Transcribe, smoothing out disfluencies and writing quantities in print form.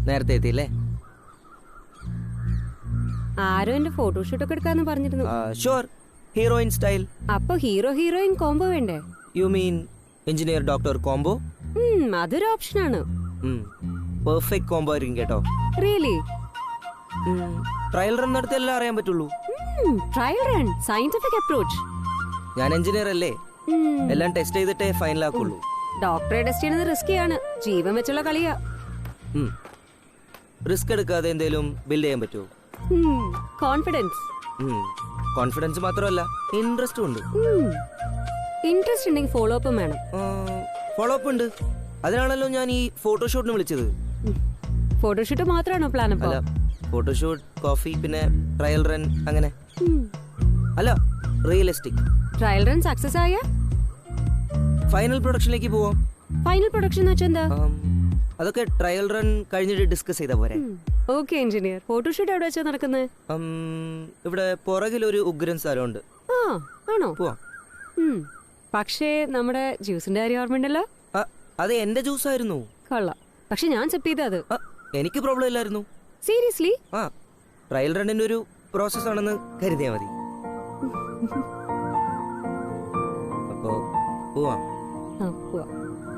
നേരത്തെ എത്തിയില്ലേ? ആരോ എന്റെ ഫോട്ടോഷൂട്ട് ഒക്കെ എടുക്കാന്ന് പറഞ്ഞിരുന്നു. Sure, heroine style. അപ്പൊ ഹീറോയിൻ കോംബോ വേണ്ടേ? You mean engineer doctor combo? അതൊരു ഓപ്ഷനാണ്. പെർഫെക്റ്റ് കോംബോ ആയിരിക്കും കേട്ടോ. റിയലി? ട്രയൽ റൺ നടത്തിയല്ലേ അറിയാൻ പറ്റുള്ളൂ. Trial run, scientific approach. ഞാൻ എഞ്ചിനീയർ അല്ലേ, എല്ലാം ടെസ്റ്റ് ചെയ്തിട്ടേ ഫൈനൽ ആക്കുള്ളൂ. ഡോക്ടറെ ടെസ്റ്റ് ചെയ്യുന്നത് റിസ്കിയാണ്, ജീവൻ വെച്ചുള്ള കളിയാ. റിസ്ക് എടുക്കാതെ എന്തേലും ബിൽഡ് ചെയ്യാൻ പറ്റുമോ? കോൺഫിഡൻസ്. കോൺഫിഡൻസ് മാത്രമല്ല, ഇൻട്രസ്റ്റും ഉണ്ട്. ഇൻട്രസ്റ്റ് ഉണ്ടെങ്കിൽ ഫോളോ അപ്പും വേണം. ഫോളോ അപ്പ് ഉണ്ട്, അതിനാണല്ലോ ഞാൻ ഈ ഫോട്ടോഷൂട്ടിന് വിളിച്ചത്. ഫോട്ടോഷൂട്ട് മാത്രമാണോ പ്ലാൻ? അല്ല, ഫോട്ടോഷൂട്ട്, കോഫി, പിന്നെ ട്രയൽ റൺ, അങ്ങനെ. അല്ല, റിയലിസ്റ്റിക്. ട്രയൽ റൺ സക്സസ് ആയ ഫൈനൽ പ്രൊഡക്ഷനിലേക്ക് പോവാം. ഫൈനൽ പ്രൊഡക്ഷൻ എന്ന് വെച്ചാൽ എന്താ? അതൊക്കെ ട്രയൽ റൺ കഴിഞ്ഞിട്ട് ഡിസ്കസ് ചെയ്താ പോരെ. Okay engineer. ഫോട്ടോഷൂട്ട് എവിടെ വെച്ചാ നടക്കുന്നത്? ഇവിടെ പുറകിലൊരു ഉഗ്രൻ സ്ഥലമുണ്ട്. ആണോ? പോവാം. പക്ഷേ നമ്മുടെ ജ്യൂസിന്റെ കാര്യം ഓർമ്മയുണ്ടല്ലോ? അത് എന്റെ ജ്യൂസ് ആയിരുന്നു. കൊള്ളാം. പക്ഷെ ഞാൻ ചെപ്പ് ചെയ്തത്. എനിക്ക് പ്രോബ്ലം ഇല്ലായിരുന്നു. സീരിയസ്ലി? ട്രയൽ റണ്ണിന്റെ ഒരു പ്രോസസ് ആണെന്ന് കരുതിയാ മതി. അപ്പോ പോവാം. പോവാം.